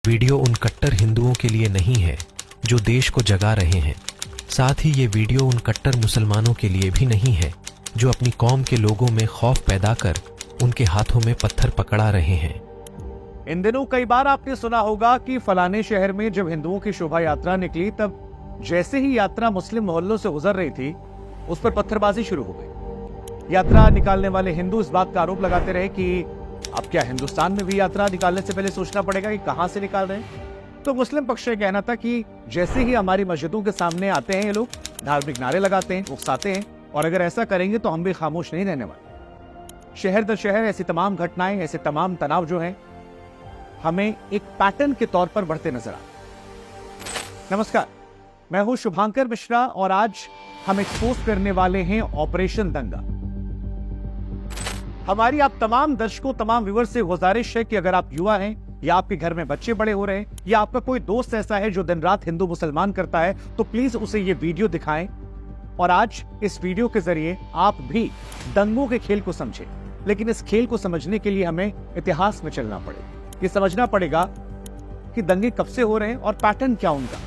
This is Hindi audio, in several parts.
वीडियो उन कट्टर हिंदुओं के लिए नहीं है जो देश को जगा रहे हैं। साथ ही ये वीडियो उन कट्टर मुसलमानों के लिए भी नहीं है जो अपनी कौम के लोगों में खौफ पैदा कर उनके हाथों में पत्थर पकड़ा रहे हैं। इन दिनों कई बार आपने सुना होगा कि फलाने शहर में जब हिंदुओं की शोभा यात्रा निकली, तब जैसे ही यात्रा मुस्लिम मोहल्लों से गुजर रही थी, उस पर पत्थरबाजी शुरू हो गई। यात्रा निकालने वाले हिंदू इस बात का आरोप लगाते रहे कि अब क्या हिंदुस्तान में भी यात्रा निकालने से पहले सोचना पड़ेगा कि कहां से निकाल रहे हैं। तो मुस्लिम पक्ष का कहना था कि जैसे ही हमारी मस्जिदों के सामने आते हैं ये लोग, धार्मिक नारे लगाते हैं, उकसाते हैं, और अगर ऐसा करेंगे तो हम भी खामोश नहीं रहने वाले। शहर दर शहर ऐसी तमाम घटनाएं, ऐसे तमाम तनाव जो हैं, हमें एक पैटर्न के तौर पर बढ़ते नजर आते। नमस्कार, मैं हूं शुभांकर मिश्रा और आज हम एक्सपोज करने वाले हैं ऑपरेशन दंगा। हमारी आप तमाम दर्शकों, तमाम व्यूअर्स से गुजारिश है कि अगर आप युवा हैं या आपके घर में बच्चे बड़े हो रहे हैं या आपका कोई दोस्त ऐसा है जो दिन रात हिंदू मुसलमान करता है, तो प्लीज उसे ये वीडियो दिखाएं और आज इस वीडियो के जरिए आप भी दंगों के खेल को समझें। लेकिन इस खेल को समझने के लिए हमें इतिहास में चलना पड़ेगा। ये समझना पड़ेगा कि दंगे कब से हो रहे हैं और पैटर्न क्या उनका।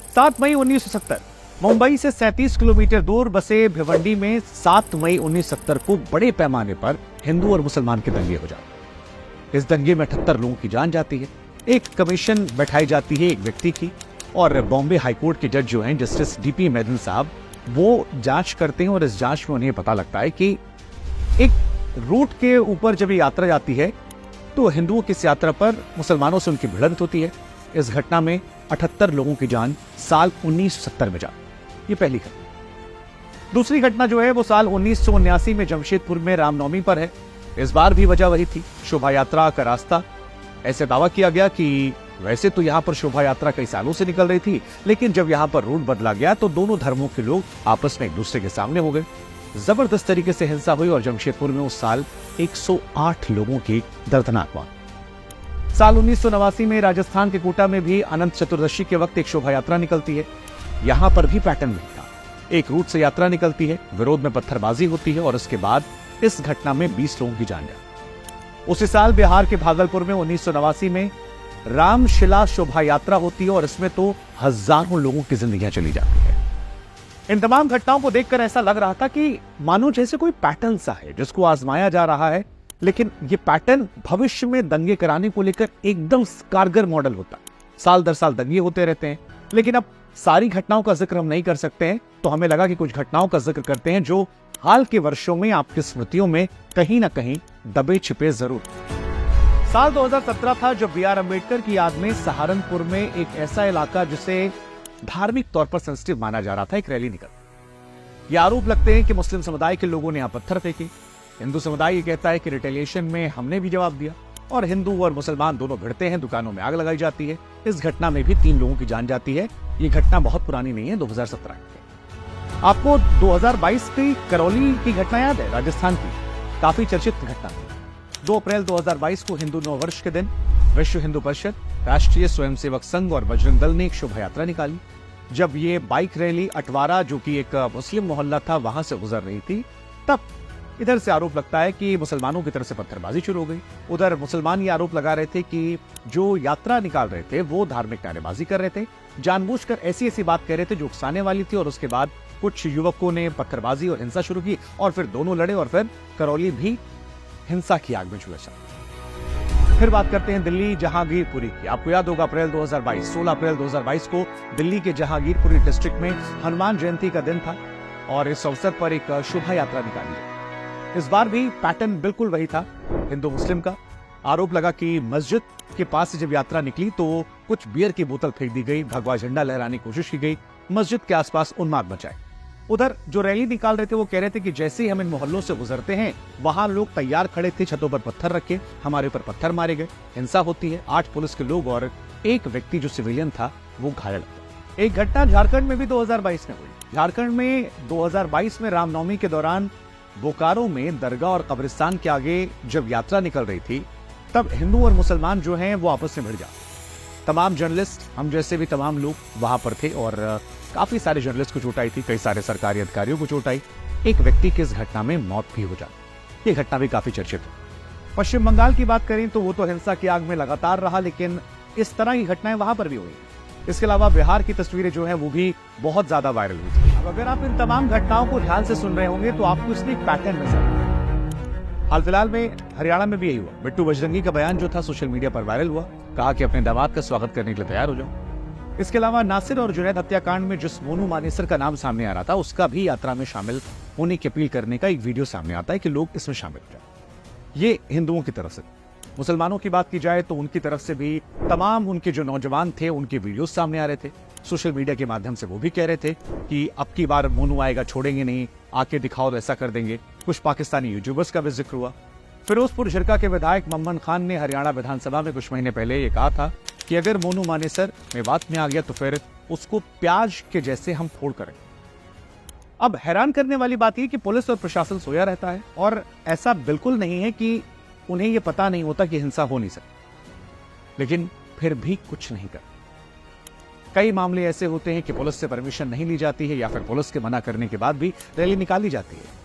सात मई 1970 मुंबई से 37 किलोमीटर दूर बसे भिवंडी में 7 मई 1970 को बड़े पैमाने पर हिंदू और मुसलमान के दंगे हो जाते। इस दंगे में 78 लोगों की जान जाती है। एक कमीशन बैठाई जाती है एक व्यक्ति की, और बॉम्बे हाईकोर्ट के जज जो हैं जस्टिस डीपी मेनन साहब, वो जांच करते हैं और इस जांच में उन्हें पता लगता है कि एक रूट के ऊपर जब ये यात्रा जाती है तो हिंदुओं की इस यात्रा पर मुसलमानों से उनकी भिड़ंत होती है। इस घटना में 78 लोगों की जान साल 1970 में जाती। ये पहली घटना। दूसरी घटना जो है वो साल 1979 में जमशेदपुर में रामनवमी पर है। इस बार भी वजह वही थी, शोभा यात्रा का रास्ता। ऐसे दावा किया गया कि वैसे तो यहाँ पर शोभा यात्रा कई सालों से निकल रही थी, लेकिन जब यहाँ पर रूट बदला गया तो दोनों धर्मों के लोग आपस में एक दूसरे के सामने हो गए। जबरदस्त तरीके से हिंसा हुई और जमशेदपुर में उस साल 108 लोगों की दर्दनाक मौत। साल 1989 में राजस्थान के कोटा में भी अनंत चतुर्दशी के वक्त एक शोभा यात्रा निकलती है। यहां पर भी पैटर्न नहीं था। एक रूट से यात्रा निकलती है, विरोध में पत्थरबाजी होती है और उसके बाद इस घटना में 20 लोगों की जान जाती। उसी साल बिहार के भागलपुर में 1989 में रामशिला शोभा यात्रा होती है और इसमें तो हजारों लोगों की जिंदगियां चली जाती है। इन तमाम घटनाओं को देखकर ऐसा लग रहा था कि मानो जैसे कोई पैटर्न सा है जिसको आजमाया जा रहा है, लेकिन ये पैटर्न भविष्य में दंगे कराने को लेकर एकदम कारगर मॉडल होता है। साल दर साल दंगे होते रहते हैं, लेकिन अब सारी घटनाओं का जिक्र हम नहीं कर सकते हैं, तो हमें लगा कि कुछ घटनाओं का जिक्र करते हैं जो हाल के वर्षों में आपकी स्मृतियों में कहीं ना कहीं दबे छिपे जरूर। साल 2017 था जब बी आर अम्बेडकर की याद में सहारनपुर में एक ऐसा इलाका जिसे धार्मिक तौर पर सेंसिटिव माना जा रहा था, एक रैली निकली। ये आरोप लगते हैं कि मुस्लिम समुदाय के लोगों ने यहां पत्थर फेंके। हिंदू समुदाय ये कहता है कि रिटेलिएशन में हमने भी जवाब दिया, और हिंदू और मुसलमान दोनों भिड़ते हैं, दुकानों में आग लगाई जाती है। इस घटना में भी 3 लोगों की जान जाती है। ये घटना बहुत पुरानी नहीं है, 2017 की। आपको 2022 की करौली की घटना याद है, राजस्थान की काफी चर्चित घटना। 2 अप्रैल 2022 को हिंदू नव वर्ष के दिन विश्व हिंदू परिषद, राष्ट्रीय स्वयंसेवक संघ और बजरंग दल ने एक शोभा यात्रा निकाली। जब ये बाइक रैली अटवारा, जो कि एक मुस्लिम मोहल्ला था, वहां से गुजर रही थी, तब इधर से आरोप लगता है कि मुसलमानों की तरफ से पत्थरबाजी शुरू हो गई। उधर मुसलमान ये आरोप लगा रहे थे कि जो यात्रा निकाल रहे थे वो धार्मिक नारेबाजी कर रहे थे, जानबूझकर ऐसी ऐसी बात कह रहे थे जो उकसाने वाली थी। और उसके बाद कुछ युवकों ने पत्थरबाजी और हिंसा शुरू की और फिर दोनों लड़े और फिर करौली भी हिंसा की आग में झुलसा। फिर बात करते हैं दिल्ली जहांगीरपुरी की। आपको याद होगा अप्रैल 2022, 16 अप्रैल 2022 को दिल्ली के जहांगीरपुरी डिस्ट्रिक्ट में हनुमान जयंती का दिन था और इस अवसर पर एक शोभा यात्रा निकाली। इस बार भी पैटर्न बिल्कुल वही था, हिंदू मुस्लिम का। आरोप लगा कि मस्जिद के पास से जब यात्रा निकली तो कुछ बियर की बोतल फेंक दी गई, भगवा झंडा लहराने की कोशिश की गई, मस्जिद के आसपास उन्माद मचाए। उधर जो रैली निकाल रहे थे वो कह रहे थे कि जैसे ही हम इन मोहल्लों से गुजरते हैं वहां लोग तैयार खड़े थे, छतों पर पत्थर रखे, हमारे ऊपर पत्थर मारे गए, हिंसा होती है। 8 पुलिस के लोग और एक व्यक्ति जो सिविलियन था वो घायल था। एक घटना झारखंड में भी 2022 में हुई। झारखंड में 2022 में रामनवमी के दौरान बोकारो में दरगाह और कब्रिस्तान के आगे जब यात्रा निकल रही थी, तब हिंदू और मुसलमान जो हैं वो आपस में भिड़ जाते। तमाम जर्नलिस्ट, हम जैसे भी तमाम लोग वहां पर थे और काफी सारे जर्नलिस्ट को चोट आई थी, कई सारे सरकारी अधिकारियों को चोट आई। एक व्यक्ति की इस घटना में मौत भी हो जाती। ये घटना भी काफी चर्चित है। पश्चिम बंगाल की बात करें तो वो तो हिंसा की आग में लगातार रहा, लेकिन इस तरह की घटनाएं वहां पर भी हुई। इसके अलावा बिहार की तस्वीरें जो है वो भी बहुत ज्यादा वायरल हुई थी। अब अगर आप इन तमाम घटनाओं को ध्यान से सुन रहे होंगे तो आपको इसमें एक पैटर्न नजर आएगा। हाल फिलहाल में हरियाणा में भी यही हुआ। बिट्टू बजरंगी का बयान जो था सोशल मीडिया पर वायरल हुआ, कहा कि अपने दामाद का स्वागत करने के लिए तैयार हो जाओ। इसके अलावा नासिर और जुनैद हत्याकांड में जिस मोनू मानेसर का नाम सामने आ रहा था, उसका भी यात्रा में शामिल होने की अपील करने का एक वीडियो सामने आता है कि लोग इसमें शामिल हो जाए। ये हिंदुओं की तरफ से। मुसलमानों की बात की जाए तो उनकी तरफ से भी तमाम उनके जो नौजवान थे उनके वीडियोस सामने आ रहे थे। सोशल मीडिया के माध्यम से वो भी कह रहे थे कि अब की बार मोनू आएगा, छोड़ेंगे नहीं, आके दिखाओ तो ऐसा कर देंगे। कुछ पाकिस्तानी यूट्यूबर्स का भी जिक्र हुआ। फिरोजपुर झिरका के विधायक मम्मन खान ने हरियाणा विधानसभा में कुछ महीने पहले ये कहा था कि अगर मोनू मानेसर में बात में आ गया तो फिर उसको प्याज के जैसे हम फोड़ करें। अब हैरान करने वाली बात यह कि पुलिस और प्रशासन सोया रहता है और ऐसा बिल्कुल नहीं है कि उन्हें यह पता नहीं होता कि हिंसा हो नहीं सकती, लेकिन फिर भी कुछ नहीं कर। कई मामले ऐसे होते हैं कि पुलिस से परमिशन नहीं ली जाती है या फिर पुलिस के मना करने के बाद भी रैली निकाली जाती है।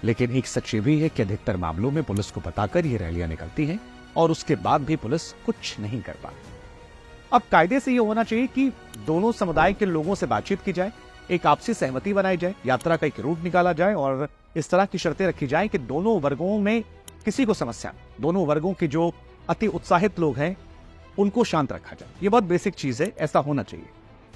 लेकिन एक सच ये भी है कि अधिकतर मामलों में पुलिस को बताकर ये रैलियां निकलती हैं और उसके बाद भी पुलिस कुछ नहीं कर पाती। अब कायदे से ये होना चाहिए कि दोनों समुदाय के लोगों से बातचीत की जाए, एक आपसी सहमति बनाई जाए, यात्रा का एक रूट निकाला जाए और इस तरह की शर्तें रखी जाए कि दोनों वर्गों में किसी को समस्या, दोनों वर्गों के जो अति उत्साहित लोग हैं उनको शांत रखा जाए। ये बहुत बेसिक चीज है, ऐसा होना चाहिए।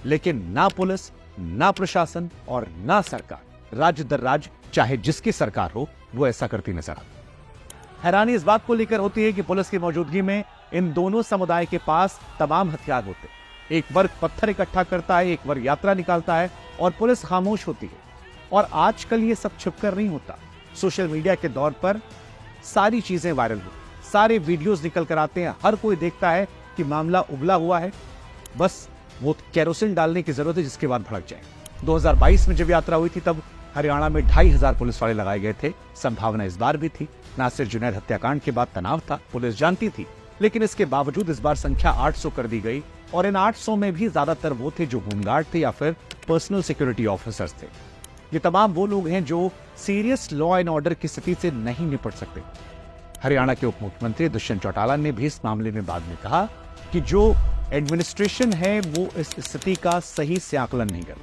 लेकिन ना पुलिस, ना प्रशासन और ना सरकार, राज्य दर राज्य चाहे जिसकी सरकार हो, वो ऐसा करती नजर आती। हैरानी इस बात को लेकर होती है कि पुलिस की मौजूदगी में इन दोनों समुदाय के पास तमाम हथियार होते हैं। एक वर्ग पत्थर इकट्ठा करता है, एक वर्ग यात्रा निकालता है और पुलिस खामोश होती है। और आजकल ये सब छिपकर नहीं होता। सोशल मीडिया के दौर पर सारी चीजें वायरल होती, सारे वीडियोस निकल कर आते हैं, हर कोई देखता है कि मामला उबला हुआ है, बस वो केरोसिन डालने की जरूरत है जिसके बाद भड़क जाए। 2022 में जब यात्रा हुई थी तब हरियाणा में 2500 पुलिस वाले लगाए गए थे। संभावना इस बार भी थी। नासिर जुनैद हत्याकांड के बाद तनाव था, पुलिस जानती थी, लेकिन इसके बावजूद इस बार संख्या 800 कर दी गई और इन 800 में भी ज्यादातर वो थे जो होमगार्ड थे या फिर पर्सनल सिक्योरिटी ऑफिसर्स थे। ये तमाम वो लोग हैं जो सीरियस लॉ एंड ऑर्डर की स्थिति से नहीं निपट सकते। हरियाणा के उप मुख्यमंत्री दुष्यंत चौटाला ने भी इस मामले में बाद में कहा कि जो एडमिनिस्ट्रेशन है वो इस स्थिति का सही से आकलन नहीं कर।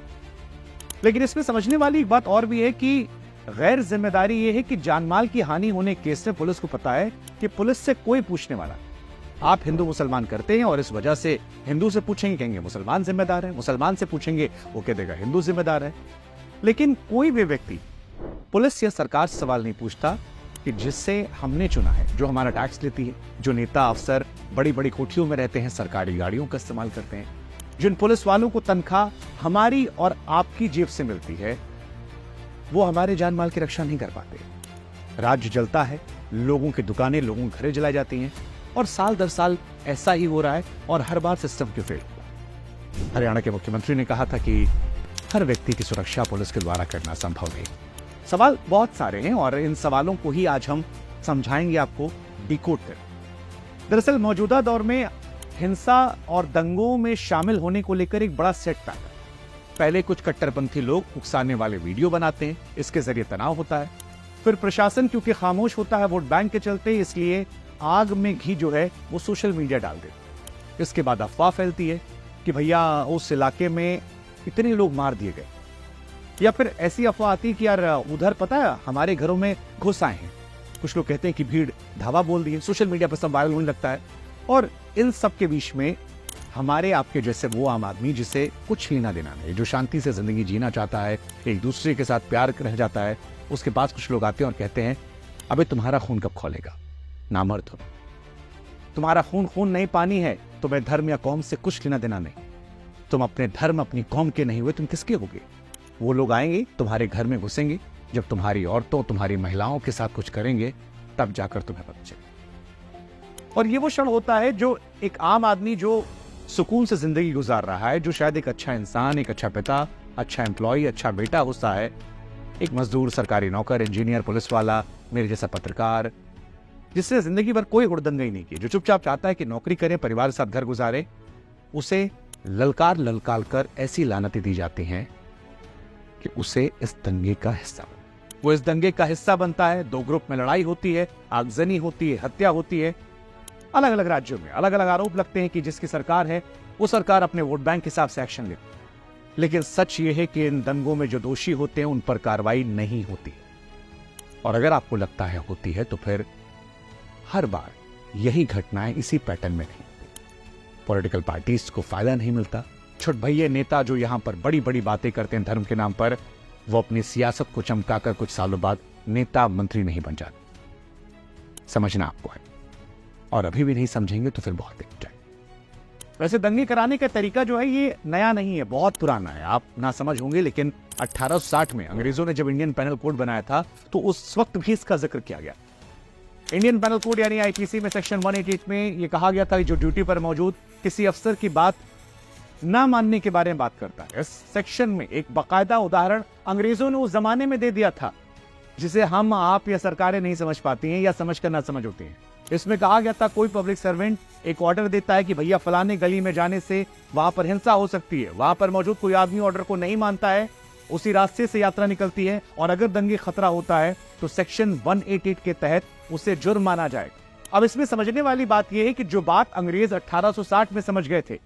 लेकिन इसमें समझने वाली एक बात और भी है कि गैर जिम्मेदारी ये है कि जानमाल की हानि होने केस में पुलिस को पता है कि पुलिस से कोई पूछने वाला। आप हिंदू मुसलमान करते हैं और इस वजह से हिंदू से पूछेंगे, कहेंगे मुसलमान जिम्मेदार है, मुसलमान से पूछेंगे वो कह देगा हिंदू जिम्मेदार है। लेकिन कोई भी व्यक्ति पुलिस या सरकार से सवाल नहीं पूछता कि जिससे हमने चुना है, जो हमारा टैक्स लेती है, जो नेता अफसर बड़ी बड़ी कोठियों में रहते हैं, सरकारी गाड़ियों का इस्तेमाल करते हैं, जिन पुलिस वालों को तनख्वाह हमारी और आपकी जेब से मिलती है, वो हमारे जान माल की रक्षा नहीं कर पाते। राज्य जलता है, लोगों की दुकानें, लोगों के घरे जलाई जाती हैं और साल दर साल ऐसा ही हो रहा है और हर बार सिस्टम क्यों फेल हुआ। हरियाणा के मुख्यमंत्री ने कहा था कि हर व्यक्ति की सुरक्षा पुलिस के द्वारा करना संभव नहीं। सवाल बहुत सारे हैं और इन सवालों को ही आज हम समझाएंगे आपको, डिकोड कर। दरअसल मौजूदा दौर में हिंसा और दंगों में शामिल होने को लेकर एक बड़ा सेटबैक है। पहले कुछ कट्टरपंथी लोग उकसाने वाले वीडियो बनाते हैं, इसके जरिए तनाव होता है। फिर प्रशासन क्योंकि खामोश होता है वोट बैंक के चलते, इसलिए आग में घी जो है वो सोशल मीडिया डाल देते। इसके बाद अफवाह फैलती है कि भैया उस इलाके में इतने लोग मार दिए गए, या फिर ऐसी अफवाह आती है कि यार उधर पता है हमारे घरों में घुस आए हैं। कुछ लोग कहते हैं कि भीड़ धावा बोल दी है, सोशल मीडिया पर सब वायरल होने लगता है। और इन सब के बीच में हमारे आपके जैसे वो आम आदमी जिसे कुछ लेना देना नहीं, जो शांति से जिंदगी जीना चाहता है, एक दूसरे के साथ प्यार रह जाता है, उसके पास कुछ लोग आते हैं और कहते हैं अबे तुम्हारा खून कब खौलेगा, नामर्द हो, तुम्हारा खून खून नहीं पानी है, तुम्हें धर्म या कौम से कुछ लेना देना नहीं, तुम अपने धर्म अपनी कौम के नहीं हुए, तुम किसके होगे। वो लोग आएंगे तुम्हारे घर में घुसेंगे, जब तुम्हारी औरतों तुम्हारी महिलाओं के साथ कुछ करेंगे तब जाकर तुम्हें पता चलेगा। और ये वो क्षण होता है जो एक आम आदमी जो सुकून से जिंदगी गुजार रहा है, जो शायद एक अच्छा इंसान, एक अच्छा पिता, अच्छा एम्प्लॉय, अच्छा बेटा होता है, एक मजदूर, सरकारी नौकर, इंजीनियर, पुलिस वाला, मेरे जैसा पत्रकार, जिससे जिंदगी भर कोई हुड़दंग ही नहीं की, जो चुपचाप चाहता है कि नौकरी करें, परिवार के साथ घर गुजारे, उसे ललकार ललकार कर ऐसी लानतें दी जाती हैं कि उसे इस दंगे का हिस्सा बने। वो इस दंगे का हिस्सा बनता है, दो ग्रुप में लड़ाई होती है, आगजनी होती है, हत्या होती है। अलग अलग राज्यों में अलग अलग आरोप लगते हैं कि जिसकी सरकार है वो सरकार अपने वोट बैंक के हिसाब से एक्शन लेती है, लेकिन सच ये है कि इन दंगों में जो दोषी होते हैं उन पर कार्रवाई नहीं होती। और अगर आपको लगता है होती है तो फिर हर बार यही घटनाएं इसी पैटर्न में नहीं होती। पॉलिटिकल पार्टीज को फायदा नहीं मिलता। छोट भैया नेता जो यहां पर बड़ी बड़ी बातें करते हैं धर्म के नाम पर, वो अपनी सियासत को चमकाकर कुछ सालों बाद नेता मंत्री नहीं बन जाते। समझना आपको है, और अभी भी नहीं समझेंगे तो फिर बहुत देर जाए। वैसे दंगे कराने का तरीका जो है ये नया नहीं है, बहुत पुराना है। आप ना समझ होंगे, लेकिन 1860 में अंग्रेजों ने जब इंडियन पैनल कोड बनाया था तो उस वक्त भी इसका जिक्र किया गया। इंडियन पैनल कोड यानी आईपीसी में सेक्शन 188 में यह कहा गया था कि जो ड्यूटी पर मौजूद किसी अफसर की बात ना मानने के बारे में बात करता है। इस सेक्शन में एक बाकायदा उदाहरण अंग्रेजों ने उस जमाने में दे दिया था, जिसे हम आप या सरकारें नहीं समझ पाती हैं या समझ कर ना समझ होती हैं। इसमें कहा गया था कोई पब्लिक सर्वेंट एक ऑर्डर देता है कि भैया फलाने गली में जाने से वहां पर हिंसा हो सकती है, वहां पर मौजूद कोई आदमी ऑर्डर को नहीं मानता है, उसी रास्ते से यात्रा निकलती है, और अगर दंगे खतरा होता है तो सेक्शन 188 के तहत उसे जुर्म माना जाएगा। अब इसमें समझने वाली बात यह है कि जो बात अंग्रेज 1860 में समझ गए थे,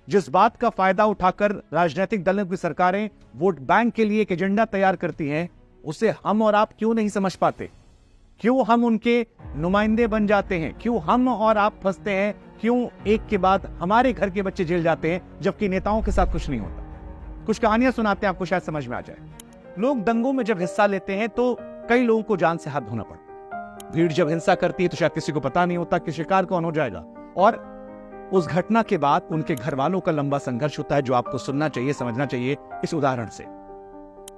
जिस बात का फायदा उठाकर राजनीतिक दलों की सरकारें वोट बैंक के लिए एक एजेंडा तैयार करती हैं, उसे हम और आप क्यों नहीं समझ पाते? क्यों हम उनके नुमाइंदे बन जाते हैं? क्यों हम और आप फंसते हैं? क्यों एक के बाद हमारे घर के बच्चे जेल जाते हैं जबकि नेताओं के साथ कुछ नहीं होता? कुछ कहानियां सुनाते हैं, आपको शायद समझ में आ जाए। लोग दंगों में जब हिस्सा लेते हैं तो कई लोगों को जान से हाथ धोना पड़ता है। भीड़ जब हिंसा करती है तो शायद किसी को पता नहीं होता कि शिकार कौन हो जाएगा, और उस घटना के बाद उनके घर वालों का लंबा संघर्ष होता है, जो आपको सुनना चाहिए, समझना चाहिए इस उदाहरण से।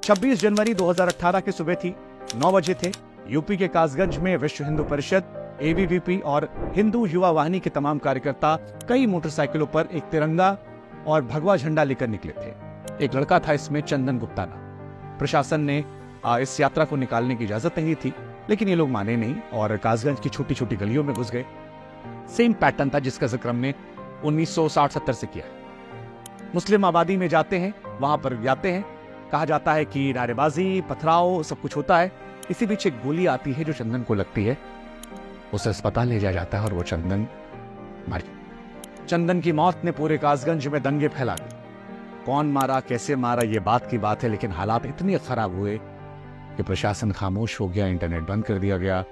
26 जनवरी 2018 की सुबह थी, 9 बजे थे। यूपी के कासगंज में विश्व हिंदू परिषद, एबीवीपी और हिंदू युवा वाहिनी के तमाम कार्यकर्ता कई मोटरसाइकिलों पर एक तिरंगा और भगवा झंडा लेकर निकले थे। एक लड़का था इसमें, चंदन गुप्ता नाम। प्रशासन ने इस यात्रा को निकालने की इजाजत नहीं थी, लेकिन ये लोग माने नहीं और कासगंज की छोटी छोटी गलियों में घुस गए। सेम पैटर्न था जिसका जिक्र हमने 1960-70 से किया है। मुस्लिम आबादी में जाते हैं, वहां पर जाते हैं, कहा जाता है कि नारेबाजी, पथराव सब कुछ होता है। इसी बीच एक गोली आती है जो चंदन को लगती है, उसे अस्पताल ले जाया जाता है और वो चंदन मर गया। चंदन की मौत ने पूरे कासगंज में दंगे फैला दिए। कौन मारा, कैसे मारा, ये बात की बात है, लेकिन हालात इतने खराब हुए कि प्रशासन खामोश हो गया, इंटरनेट बंद कर दिया गया।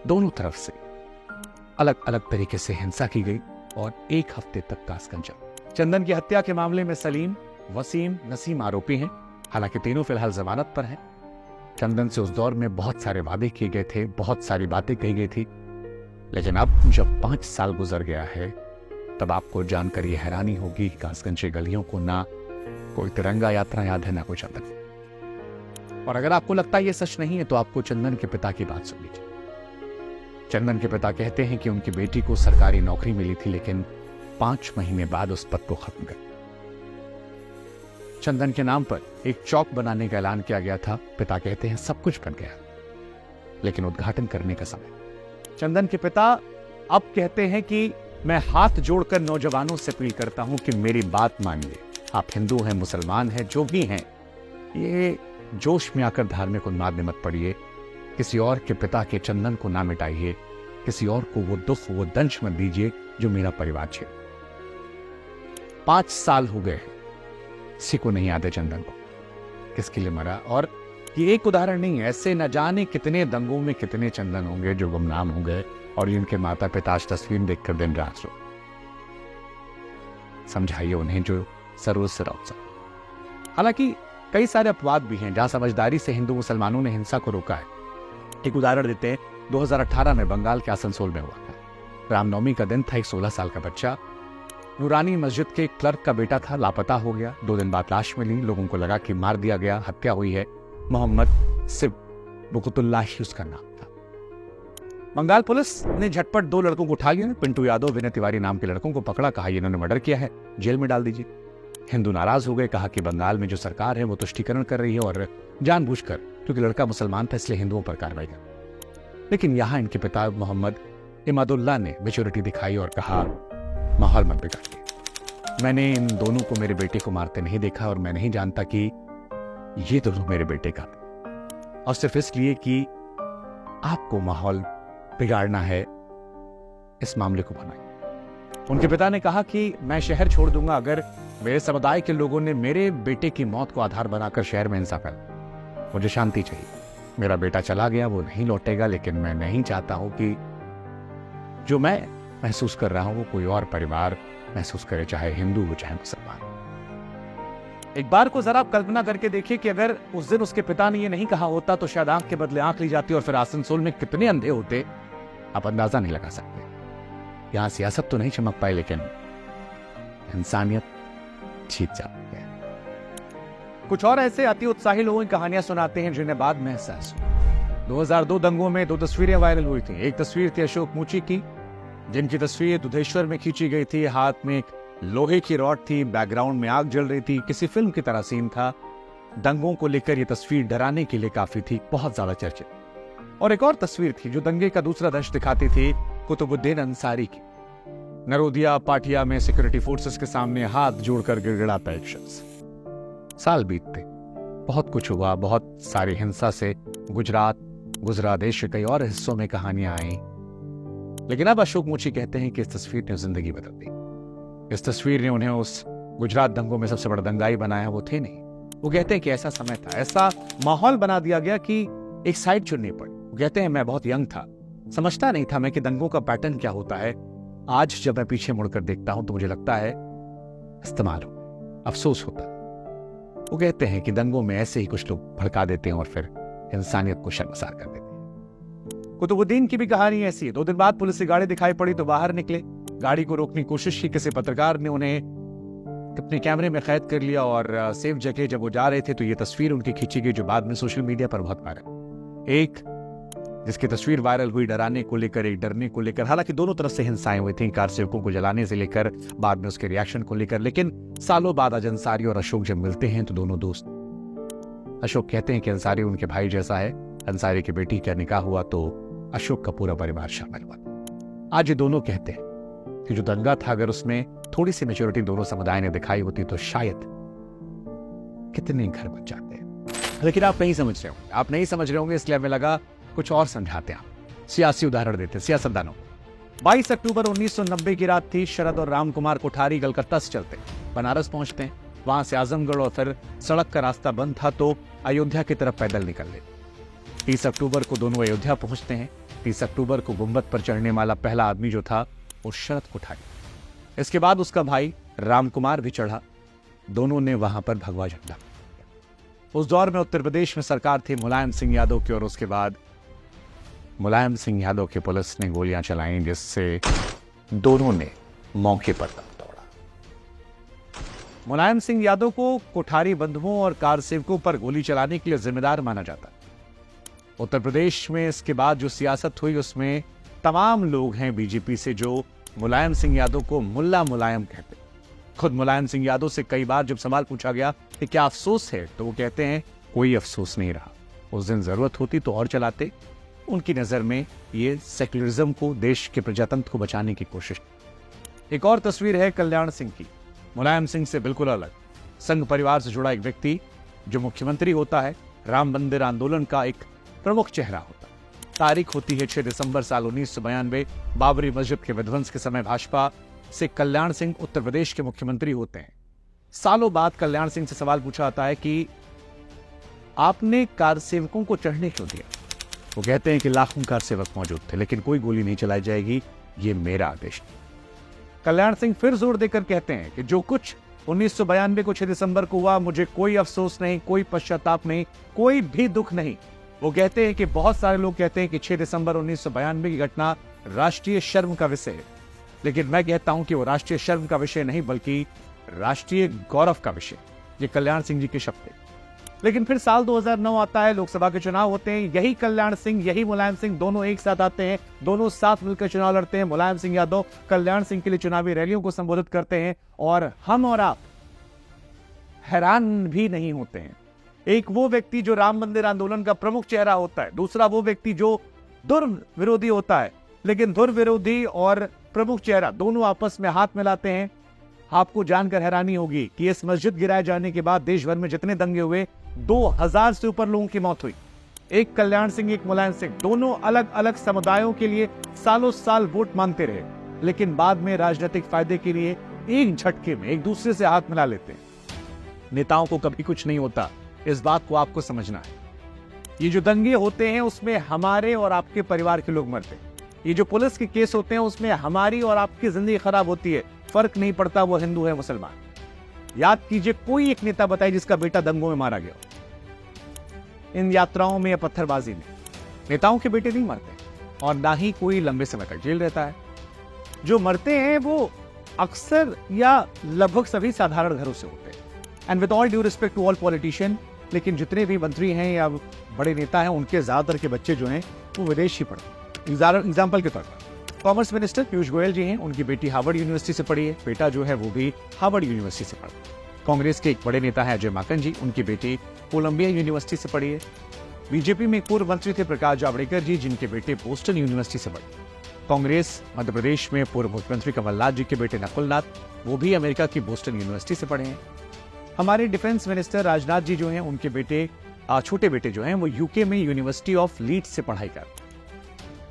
दोनों तरफ से अलग अलग तरीके से हिंसा की गई और एक हफ्ते तक कासगंज चला। चंदन की हत्या के मामले में सलीम, वसीम, नसीम आरोपी हैं। हालांकि तीनों फिलहाल जमानत पर हैं। चंदन से उस दौर में बहुत सारे वादे किए गए थे, बहुत सारी बातें कही गई थी, लेकिन अब जब 5 साल गुजर गया है तब आपको जानकर ये हैरानी होगी कि कासगंज की गलियों को ना कोई तिरंगा यात्रा याद है, ना कोई चंदन। और अगर आपको लगता है ये सच नहीं है तो आपको चंदन के पिता की बात सुन लीजिए। चंदन के पिता कहते हैं कि उनकी बेटी को सरकारी नौकरी मिली थी, लेकिन 5 महीने बाद उस पद को खत्म कर चंदन के नाम पर एक चौक बनाने का ऐलान किया गया था। पिता कहते हैं सब कुछ बन गया, लेकिन उद्घाटन करने का समय। चंदन के पिता अब कहते हैं कि मैं हाथ जोड़कर नौजवानों से अपील करता हूं कि मेरी बात मानिए। आप हिंदू हैं, मुसलमान हैं, जो भी हैं, ये जोश में आकर धार्मिक उन्माद में मत पड़िए। किसी और के पिता के चंदन को ना मिटाइए, किसी और को वो दुख, वो दंश मत दीजिए जो मेरा परिवार छे। 5 साल हो गए, किसी को नहीं याद है चंदन को किसके लिए मरा। और ये एक उदाहरण नहीं है, ऐसे न जाने कितने दंगों में कितने चंदन होंगे जो गुमनाम हो गए और जिनके माता पिता आज तस्वीर देखकर दिन रात रो। समझाइए उन्हें जो जरूरत से रोक सके। हालांकि कई सारे अपवाद भी हैं जहां समझदारी से हिंदू मुसलमानों ने हिंसा को रोका है। एक उदाहरण देते हैं, 2018 में बंगाल के आसनसोल में हुआ था। रामनवमी का दिन था। एक 16 साल का बच्चा नूरानी मस्जिद के क्लर्क का बेटा था, लापता हो गया। 2 दिन बाद लाश मिली। लोगों को लगा कि मार दिया गया, हत्या हुई है। मोहम्मद सिब बुकतुल्लाही उसका नाम था। बंगाल पुलिस ने झटपट 2 लड़कों को उठा लिया। पिंटू यादव, विनय तिवारी नाम के लड़कों को पकड़ा, कहा इन्होंने मर्डर किया है, जेल में डाल दीजिए। हिंदू नाराज हो गए, कहा कि बंगाल में जो सरकार है वो तुष्टीकरण कर रही है और जानबूझकर, क्योंकि लड़का मुसलमान था इसलिए हिंदुओं पर कार्रवाई कर। लेकिन यहां इनके पिता मोहम्मद इमादुल्लाह ने मैच्योरिटी दिखाई और कहा माहौल मत बिगाड़िए। मैंने इन दोनों को मेरे बेटे को मारते नहीं देखा और मैं नहीं जानता कि ये दोनों मेरे बेटे का। और सिर्फ इसलिए कि आपको माहौल बिगाड़ना है, इस मामले को बनाए। उनके पिता ने कहा कि मैं शहर छोड़ दूंगा अगर मेरे समुदाय के लोगों ने मेरे बेटे की मौत को आधार बनाकर शहर में हिंसा फैलाई। मुझे शांति चाहिए। मेरा बेटा चला गया, वो नहीं लौटेगा, लेकिन मैं नहीं चाहता हूं कि जो मैं महसूस कर रहा हूं वो कोई और परिवार महसूस करे, चाहे हिंदू हो चाहे मुसलमान। एक बार को जरा आप कल्पना करके देखिए कि अगर उस दिन उसके पिता ने ये नहीं कहा होता तो शायद आंख के बदले आंख ली जाती और फिर आसनसोल में कितने अंधे होते आप अंदाजा नहीं लगा सकते। यहां सियासत तो नहीं चमक पाई, लेकिन इंसानियत जीत जाती है। कुछ और ऐसे अति उत्साही लोगों की कहानियां सुनाते हैं जिन्हें बाद में एहसास हुआ। 2002 दंगों में 2 तस्वीरें वायरल हुई थी। एक तस्वीर थी अशोक मूची की, जिनकी तस्वीर दुधेश्वर में खींची गई थी। हाथ में एक लोहे की रॉड थी, बैकग्राउंड में आग जल रही थी, किसी फिल्म की तरह सीन था। दंगों को लेकर यह तस्वीर डराने के लिए काफी थी, बहुत ज्यादा चर्चित। और एक और तस्वीर थी जो दंगे का दूसरा दृश्य दिखाती थी, कुतुबुद्दीन अंसारी की। नरोदिया पाटिया में सिक्योरिटी फोर्सेस के सामने हाथ जोड़कर गिड़गिड़ाता एक शख्स। साल बीतते, बहुत कुछ हुआ, बहुत सारी हिंसा से गुजरात गुजरा, देश के कई और हिस्सों में कहानियां आई, लेकिन अब अशोक मूची कहते हैं कि इस तस्वीर ने जिंदगी बदल दी। इस तस्वीर ने उन्हें उस गुजरात दंगों में सबसे बड़ा दंगाई बनाया, वो थे नहीं। वो कहते हैं कि ऐसा समय था, ऐसा माहौल बना दिया गया कि एक साइड चुननी पड़ी। वो कहते हैं मैं बहुत यंग था, समझता नहीं था मैं कि दंगों का पैटर्न क्या होता है। आज जब मैं पीछे मुड़कर देखता हूं तो मुझे लगता है इस्तेमाल हो, अफसोस होता है। वो कहते हैं कि दंगों में ऐसे ही कुछ लोग भड़का देते हैं और फिर इंसानियत को शर्मसार कर देते हैं। कुतुबुद्दीन की भी कहानी ऐसी है। 2 दिन बाद पुलिस की गाड़ी दिखाई पड़ी तो बाहर निकले, गाड़ी को रोकने की कोशिश की। किसी पत्रकार ने उन्हें अपने कैमरे में कैद कर लिया और सेफ जगह जब वो जा रहे थे तो ये तस्वीर उनकी खींची गई, जो बाद में सोशल मीडिया पर बहुत वायरल। एक जिसकी तस्वीर वायरल हुई डराने को लेकर, एक डरने को लेकर। हालांकि दोनों तरफ से हिंसाएं हुई थी, कार सेवकों को जलाने से लेकर बाद में उसके रिएक्शन को लेकर। लेकिन सालों बाद आज अंसारी और अशोक जब मिलते हैं तो दोनों दोस्त। अशोक कहते हैं कि अंसारी उनके भाई जैसा है। अंसारी की बेटी का निकाह हुआ तो अशोक का पूरा परिवार शामिल हुआ। आज ये दोनों कहते हैं कि जो दंगा था, अगर उसमें थोड़ी सी मैच्योरिटी दोनों समुदाय ने दिखाई होती तो शायद कितने घर बच जाते। लेकिन आप नहीं समझ रहे होंगे, आप नहीं समझ रहे होंगे, इसलिए हमें लगा कुछ और समझाते हैं। सियासी उदाहरण देते, सियासतदानों। 22 अक्टूबर 1990 की रात थी। शरद और राम कुमार कोठारी कलकत्ता से चलते बनारस पहुंचते हैं, वहां से आजमगढ़ और फिर सड़क का रास्ता बंद था तो अयोध्या की तरफ पैदल निकल लेते। 30 अक्टूबर को दोनों अयोध्या पहुंचते हैं। 30 अक्टूबर को गुंबद पर चढ़ने वाला पहला आदमी जो था वो शरद कोठारी। इसके बाद उसका भाई राम कुमार भी चढ़ा। दोनों ने वहां पर भगवा झंडा। उस दौर में उत्तर प्रदेश में सरकार थी मुलायम सिंह यादव की और उसके बाद मुलायम सिंह यादव की पुलिस ने गोलियां चलाई, जिससे दोनों ने मौके पर दम तोड़ा। मुलायम सिंह यादव को कोठारी बंधुओं और कार सेवकों पर गोली चलाने के लिए जिम्मेदार माना जाता। उत्तर प्रदेश में इसके बाद जो सियासत हुई उसमें तमाम लोग हैं बीजेपी से जो मुलायम सिंह यादव को मुल्ला मुलायम कहते। खुद मुलायम सिंह यादव से कई बार जब सवाल पूछा गया कि क्या अफसोस है तो वो कहते हैं कोई अफसोस नहीं रहा, उस दिन जरूरत होती तो और चलाते। उनकी नजर में ये सेक्युलरिज्म को, देश के प्रजातंत्र को बचाने की कोशिश। एक और तस्वीर है कल्याण सिंह की, मुलायम सिंह से बिल्कुल अलग, संघ परिवार से जुड़ा एक व्यक्ति जो मुख्यमंत्री होता है, राम मंदिर आंदोलन का एक प्रमुख चेहरा होता है। तारीख होती है 6 दिसंबर साल 1992। बाबरी मस्जिद के विध्वंस के समय भाजपा से कल्याण सिंह उत्तर प्रदेश के मुख्यमंत्री होते हैं। सालों बाद कल्याण सिंह से सवाल पूछा जाता है कि आपने कार सेवकों को चढ़ने क्यों दिया। वो कहते हैं कि लाखों कार सेवक मौजूद थे लेकिन कोई गोली नहीं चलाई जाएगी, ये मेरा आदेश। कल्याण सिंह फिर जोर देकर कहते हैं कि जो कुछ 1992 को 6 दिसंबर को हुआ, मुझे कोई अफसोस नहीं, कोई पश्चाताप नहीं, कोई भी दुख नहीं। वो कहते हैं कि बहुत सारे लोग कहते हैं कि 6 दिसंबर 1992 की घटना राष्ट्रीय शर्म का विषय है, लेकिन मैं कहता हूं कि वो राष्ट्रीय शर्म का विषय नहीं बल्कि राष्ट्रीय गौरव का विषय। ये कल्याण सिंह जी के शब्द थे। लेकिन फिर साल 2009 आता है, लोकसभा के चुनाव होते हैं। यही कल्याण सिंह, यही मुलायम सिंह दोनों एक साथ आते हैं, दोनों साथ मिलकर चुनाव लड़ते हैं। मुलायम सिंह यादव कल्याण सिंह के लिए चुनावी रैलियों को संबोधित करते हैं और हम और आप हैरान भी नहीं होते हैं। एक वो व्यक्ति जो राम मंदिर आंदोलन का प्रमुख चेहरा होता है, दूसरा वो व्यक्ति जो धुर्व विरोधी होता है, लेकिन धुर्व विरोधी और प्रमुख चेहरा दोनों आपस में हाथ मिलाते हैं। आपको जानकर हैरानी होगी कि इस मस्जिद गिराए जाने के बाद देश भर में जितने दंगे हुए 2000 से ऊपर लोगों की मौत हुई। एक कल्याण सिंह, एक मुलायम सिंह, दोनों अलग अलग समुदायों के लिए सालों साल वोट मांगते रहे, लेकिन बाद में राजनीतिक फायदे के लिए एक झटके में एक दूसरे से हाथ मिला लेते हैं। नेताओं को कभी कुछ नहीं होता, इस बात को आपको समझना है। ये जो दंगे होते हैं उसमें हमारे और आपके परिवार के लोग मरते हैं। ये जो पुलिस के केस होते हैं उसमें हमारी और आपकी जिंदगी खराब होती है। फर्क नहीं पड़ता वो हिंदू है मुसलमान। याद कीजिए, कोई एक नेता बताइए जिसका बेटा दंगों में मारा गया हो। इन यात्राओं में या पत्थरबाजी में नेताओं के बेटे नहीं मरते और ना ही कोई लंबे समय तक जेल रहता है। जो मरते हैं वो अक्सर या लगभग सभी साधारण घरों से होते हैं। And with all due respect to all politician, लेकिन जितने भी मंत्री हैं या बड़े नेता हैं उनके ज्यादातर के बच्चे जो हैं वो विदेश ही पढ़ते हैं। एग्जाम्पल के तौर पर कॉमर्स मिनिस्टर पीयूष गोयल जी हैं, उनकी बेटी हार्वर्ड यूनिवर्सिटी से पढ़ी है, बेटा जो है वो भी हार्वर्ड यूनिवर्सिटी से पढ़ा है। कांग्रेस के एक बड़े नेता है अजय माकन जी, उनकी बेटी कोलंबिया यूनिवर्सिटी से पढ़ी है। बीजेपी में एक पूर्व मंत्री थे प्रकाश जावड़ेकर जी, जिनके बेटे बोस्टन यूनिवर्सिटी से पढ़े। कांग्रेस मध्य प्रदेश में पूर्व मुख्यमंत्री कमलनाथ जी के बेटे नकुलनाथ, वो भी अमेरिका की बोस्टन यूनिवर्सिटी से पढ़े हैं। हमारे डिफेंस मिनिस्टर राजनाथ जी जो हैं, उनके बेटे छोटे बेटे जो हैं वो यूके में यूनिवर्सिटी ऑफ लीड्स से पढ़ाई कर।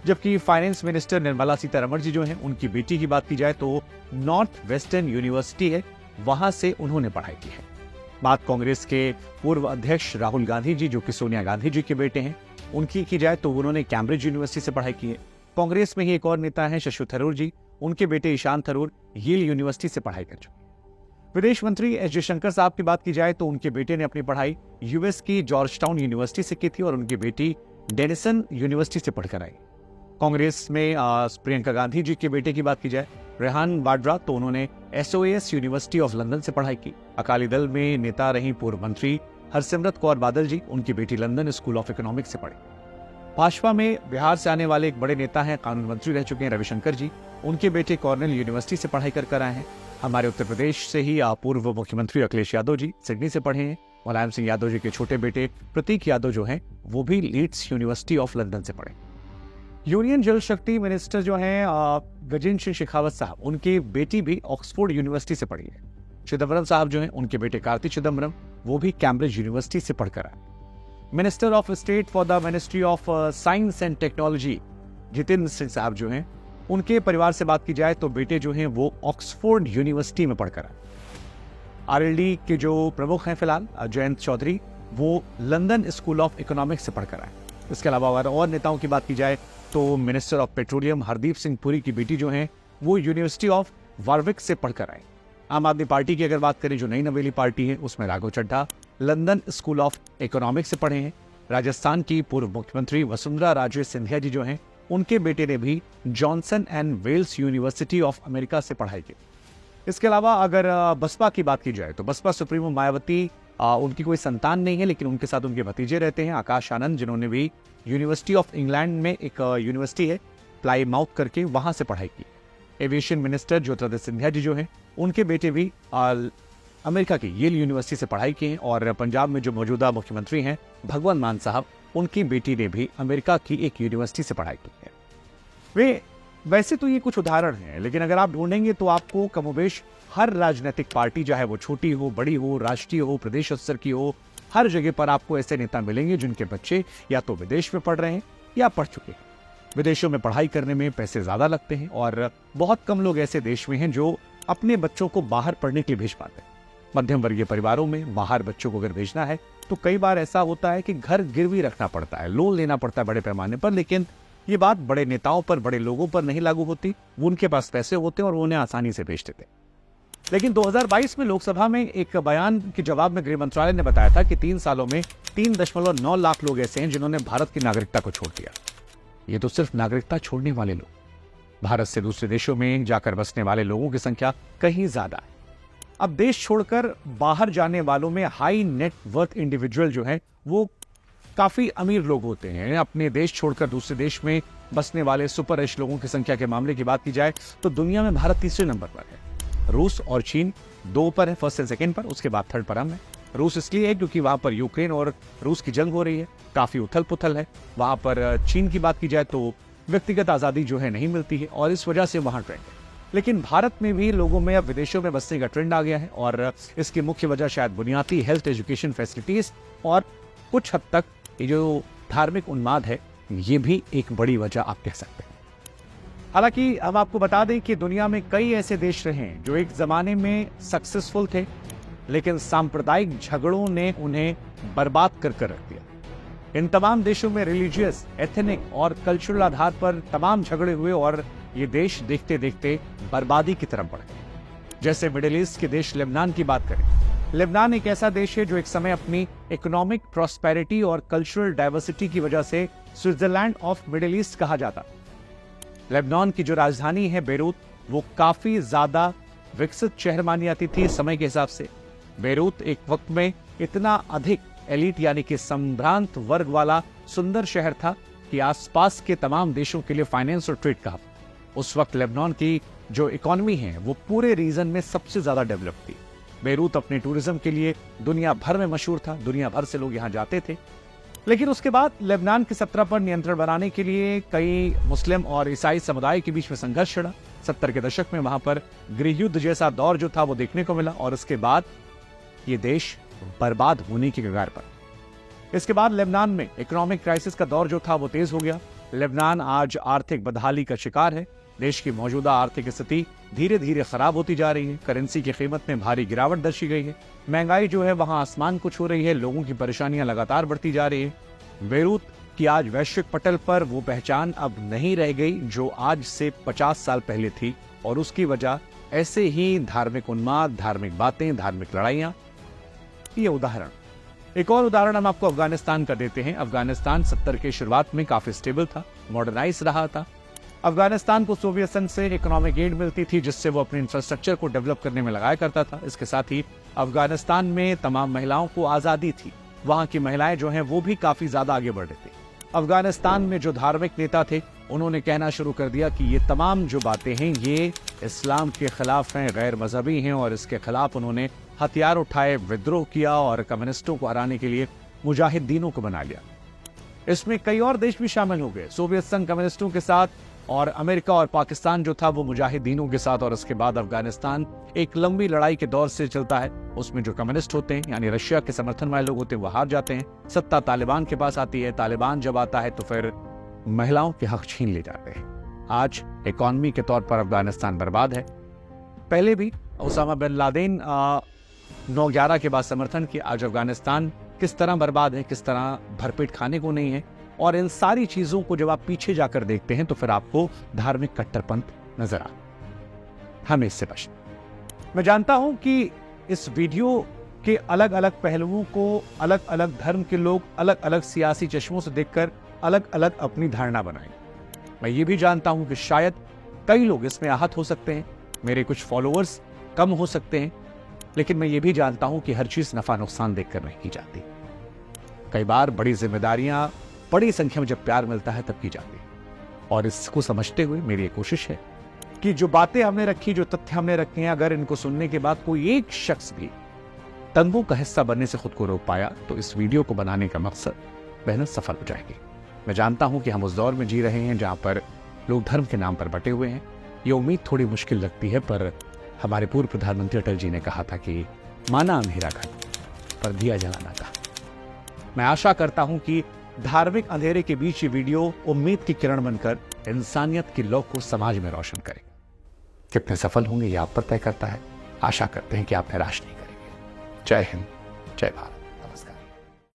जबकि फाइनेंस मिनिस्टर निर्मला सीतारमण जी जो हैं, उनकी बेटी की बात की जाए तो नॉर्थ वेस्टर्न यूनिवर्सिटी है, वहां से उन्होंने पढ़ाई की है। बात कांग्रेस के पूर्व अध्यक्ष राहुल गांधी जी, जो कि सोनिया गांधी जी के बेटे हैं, उनकी की जाए तो उन्होंने कैम्ब्रिज यूनिवर्सिटी से पढ़ाई की है। कांग्रेस में ही एक और नेता है शशि थरूर जी, उनके बेटे ईशान थरूर येल यूनिवर्सिटी से पढ़ाई कर चुके। विदेश मंत्री एस जयशंकर साहब की बात की जाए तो उनके बेटे ने अपनी पढ़ाई यूएस की जॉर्ज टाउन यूनिवर्सिटी से की थी और उनकी बेटी डेनिसन यूनिवर्सिटी से पढ़कर आई। कांग्रेस में प्रियंका गांधी जी के बेटे की बात की जाए रेहान वाड्रा, तो उन्होंने SOAS यूनिवर्सिटी ऑफ लंदन से पढ़ाई की। अकाली दल में नेता रही पूर्व मंत्री हरसिमरत कौर बादल जी, उनकी बेटी लंदन स्कूल ऑफ इकोनॉमिक्स से पढ़ी। भाजपा में बिहार से आने वाले एक बड़े नेता हैं, कानून मंत्री रह चुके हैं रविशंकर जी, उनके बेटे कॉर्नेल यूनिवर्सिटी से पढ़ाई कर आए हैं। हमारे उत्तर प्रदेश से ही पूर्व मुख्यमंत्री अखिलेश यादव जी सिडनी से पढ़े हैं। मुलायम सिंह यादव जी के छोटे बेटे प्रतीक यादव जो हैं वो भी लीड्स यूनिवर्सिटी ऑफ लंदन से पढ़े। यूनियन जल शक्ति मिनिस्टर जो हैं गजेंद्र सिंह शेखावत साहब, उनकी बेटी भी ऑक्सफोर्ड यूनिवर्सिटी से पढ़ी है। चिदम्बरम साहब जो हैं, उनके बेटे कार्ति चिदम्बरम, वो भी कैम्ब्रिज यूनिवर्सिटी से पढ़कर आए। Minister of state for the ministry of science and technology Jitendra Singh साहब जो हैं, उनके परिवार से बात की जाए तो बेटे जो हैं वो ऑक्सफोर्ड यूनिवर्सिटी में पढ़कर आए। RLD के जो प्रमुख हैं फिलहाल जयंत चौधरी, वो लंदन स्कूल ऑफ इकोनॉमिक्स से पढ़कर आए। इसके अलावा अगर और नेताओं की बात की जाए तो minister of petroleum Hardeep Singh Puri की बेटी जो हैं वो यूनिवर्सिटी ऑफ वारविक से पढ़कर आए। आम आदमी पार्टी की अगर बात करें, जो नई नवेली पार्टी है, उसमें Raghav Chadha London School of Economics से पढ़े हैं। राजस्थान की पूर्व मुख्यमंत्री वसुंधरा राजे सिंधिया जी जो हैं, उनके बेटे ने भी Johnson and Wales University of America से पढ़ाई की। इसके अलावा अगर बसपा की बात की जाए तो बसपा सुप्रीमो मायावती, उनकी कोई संतान नहीं है, लेकिन उनके साथ उनके भतीजे रहते हैं आकाश आनंद, जिन्होंने भी यूनिवर्सिटी ऑफ इंग्लैंड में एक यूनिवर्सिटी है प्लाईमाउथ करके, वहां से पढ़ाई की। एविएशन मिनिस्टर ज्योतिरादित्य सिंधिया जी जो हैं, उनके बेटे भी अमेरिका की येल यूनिवर्सिटी से पढ़ाई की है। और पंजाब में जो मौजूदा मुख्यमंत्री हैं भगवंत मान साहब, उनकी बेटी ने भी अमेरिका की एक यूनिवर्सिटी से पढ़ाई की है। वैसे तो ये कुछ उदाहरण हैं, लेकिन अगर आप ढूंढेंगे तो आपको कमोबेश हर राजनीतिक पार्टी, चाहे वो छोटी हो, बड़ी हो, राष्ट्रीय हो, प्रदेश स्तर की हो, हर जगह पर आपको ऐसे नेता मिलेंगे जिनके बच्चे या तो विदेश में पढ़ रहे हैं या पढ़ चुके हैं। विदेशों में पढ़ाई करने में पैसे ज्यादा लगते हैं और बहुत कम लोग ऐसे देश में हैं जो अपने बच्चों को बाहर पढ़ने के लिए भेज पाते हैं। मध्यम वर्गीय परिवारों में बाहर बच्चों को अगर भेजना है तो कई बार ऐसा होता है कि घर गिरवी रखना पड़ता है, लोन लेना पड़ता है बड़े पैमाने पर। लेकिन ये बात बड़े नेताओं पर, बड़े लोगों पर नहीं लागू होती। उनके पास पैसे होते हैं और वो उन्हें आसानी से भेज देते। लेकिन 2022 में लोकसभा में एक बयान के जवाब में गृह मंत्रालय ने बताया था कि 3 सालों में 3.9 लाख लोग ऐसे हैं जिन्होंने भारत की नागरिकता को छोड़ दिया। ये तो सिर्फ नागरिकता छोड़ने वाले लोग, भारत से दूसरे देशों में जाकर बसने वाले लोगों की संख्या कहीं ज्यादा है। अब देश छोड़कर बाहर जाने वालों में हाई नेट वर्थ इंडिविजुअल जो है वो काफी अमीर लोग होते हैं। अपने देश छोड़कर दूसरे देश में बसने वाले सुपर रिच लोगों की संख्या के मामले की बात की जाए तो दुनिया में भारत तीसरे नंबर पर है। रूस और चीन 2 पर है, फर्स्ट एंड सेकंड पर, उसके बाद थर्ड पर हम है। रूस इसलिए है क्योंकि वहां पर यूक्रेन और रूस की जंग हो रही है, काफी उथल पुथल है। वहां पर चीन की बात की जाए तो व्यक्तिगत आजादी जो है नहीं मिलती है और इस वजह से वहां ट्रेंड है। लेकिन भारत में भी लोगों में अब विदेशों में बसने का ट्रेंड आ गया है और इसकी मुख्य वजह शायद बुनियादी हेल्थ एजुकेशन फैसिलिटीज और कुछ हद तक ये जो धार्मिक उन्माद है, ये भी एक बड़ी वजह आप कह सकते हैं। हालांकि हम आपको बता दें कि दुनिया में कई ऐसे देश रहे हैं जो एक जमाने में सक्सेसफुल थे, लेकिन सांप्रदायिक झगड़ों ने उन्हें बर्बाद कर रख दिया। इन तमाम देशों में रिलीजियस, एथनिक और कल्चरल आधार पर तमाम झगड़े हुए और ये देश देखते देखते बर्बादी की तरफ बढ़ गए। जैसे मिडिल ईस्ट के देश लेबनान की बात करें, लेबनान एक ऐसा देश है जो एक समय अपनी इकोनॉमिक प्रॉस्पेरिटी और कल्चरल डाइवर्सिटी की वजह से स्विट्जरलैंड ऑफ मिडिल ईस्ट कहा जाता। लेबनान की जो राजधानी है बेरूत, वो काफी ज्यादा विकसित शहर मानी जाती थी समय के हिसाब से। बेरूत एक वक्त में इतना अधिक एलिट यानी कि संभ्रांत वर्ग वाला सुंदर शहर था कि आसपास के तमाम देशों के लिए फाइनेंस और ट्रेड का हब। उस वक्त लेबनान की जो इकोनॉमी है वो पूरे रीजन में सबसे ज्यादा डेवलप थी। बेरूत अपने टूरिज्म के लिए दुनिया भर में मशहूर था, दुनिया भर से लोग यहाँ जाते थे। लेकिन उसके बाद लेबनान की सत्ता पर नियंत्रण बनाने के लिए कई मुस्लिम और ईसाई समुदाय के बीच में संघर्ष छिड़ा। 70 के दशक में वहां पर गृह युद्ध जैसा दौर जो था वो देखने को मिला और उसके बाद ये देश बर्बाद होने की कगार पर। इसके बाद लेबनान में इकोनॉमिक क्राइसिस का दौर जो था वो तेज हो गया। लेबनान आज आर्थिक बदहाली का शिकार है। देश की मौजूदा आर्थिक स्थिति धीरे धीरे खराब होती जा रही है। करेंसी की कीमत में भारी गिरावट दर्शी गई है। महंगाई जो है वहां आसमान को छू रही है। लोगों की परेशानियां लगातार बढ़ती जा रही है। बेरूत की आज वैश्विक पटल पर वो पहचान अब नहीं रह गई जो आज से 50 साल पहले थी, और उसकी वजह ऐसे ही धार्मिक उन्माद, धार्मिक बातें, धार्मिक लड़ाइयां। ये उदाहरण, एक और उदाहरण हम आपको अफगानिस्तान का देते हैं। अफगानिस्तान 70 के शुरुआत में काफी स्टेबल था, मॉडर्नाइज रहा था। अफगानिस्तान को सोवियत संघ से इकोनॉमिक एड मिलती थी जिससे वो अपने इंफ्रास्ट्रक्चर को डेवलप करने में लगाया करता था। इसके साथ ही अफगानिस्तान में तमाम महिलाओं को आजादी थी। वहां की महिलाएं जो हैं वो भी काफी ज्यादा आगे बढ़ रही थी। अफगानिस्तान में जो धार्मिक नेता थे उन्होंने कहना शुरू कर दिया कि ये तमाम जो बातें हैं ये इस्लाम के खिलाफ हैं, गैर मजहबी हैं, और इसके खिलाफ उन्होंने हथियार उठाए, विद्रोह किया और कम्युनिस्टों को हराने के लिए मुजाहिदीनों को बना लिया। इसमें कई और देश भी शामिल हो गए। सोवियत संघ कम्युनिस्टों के साथ और अमेरिका और पाकिस्तान जो था वो मुजाहिदीनों के साथ। और उसके बाद अफगानिस्तान एक लंबी लड़ाई के दौर से चलता है। उसमें जो कम्युनिस्ट होते हैं यानी रशिया के समर्थन वाले लोग होते हैं वो हार जाते हैं। सत्ता तालिबान के पास आती है। तालिबान जब आता है तो फिर महिलाओं के हक छीन ले जाते हैं। आज इकोनॉमी के तौर पर अफगानिस्तान बर्बाद है। पहले भी ओसामा बिन लादेन 9/11 के बाद समर्थन किया। आज अफगानिस्तान किस तरह बर्बाद है, किस तरह भरपेट खाने को नहीं है। और इन सारी चीजों को जब आप पीछे जाकर देखते हैं तो फिर आपको धार्मिक कट्टरपंथ नजर आता। हमें इससे बचना। मैं जानता हूं कि इस वीडियो के अलग अलग पहलुओं को अलग अलग धर्म के लोग अलग अलग सियासी चश्मों से देखकर अलग अलग अपनी धारणा बनाएंगे। मैं ये भी जानता हूं कि शायद कई लोग इसमें आहत हो सकते हैं, मेरे कुछ फॉलोअर्स कम हो सकते हैं, लेकिन मैं ये भी जानता हूं कि हर चीज नफा नुकसान देखकर नहीं की जाती। कई बार बड़ी जिम्मेदारियां बड़ी संख्या में जब प्यार मिलता है तब की जाती है। और इसको समझते हुए मेरी ये कोशिश है कि जो बातें हमने रखी, जो तथ्य हमने रखे हैं, अगर इनको सुनने के बाद कोई एक शख्स भी दंगों का हिस्सा बनने से खुद को रोक पाया तो इस वीडियो को बनाने का मकसद मेहनत सफल हो जाएगी। मैं जानता हूं कि हम उस दौर में जी रहे हैं जहां पर लोग धर्म के नाम पर बटे हुए हैं। ये उम्मीद थोड़ी मुश्किल लगती है, पर हमारे पूर्व प्रधानमंत्री अटल जी ने कहा था कि माना अंधेरा घर पर दिया जलाना था। मैं आशा करता हूं कि धार्मिक अंधेरे के बीच ये वीडियो उम्मीद की किरण बनकर इंसानियत की लौ को समाज में रोशन करे। कितने सफल होंगे ये आप पर तय करता है। आशा करते हैं कि आप निराश नहीं करेंगे। जय हिंद, जय भारत।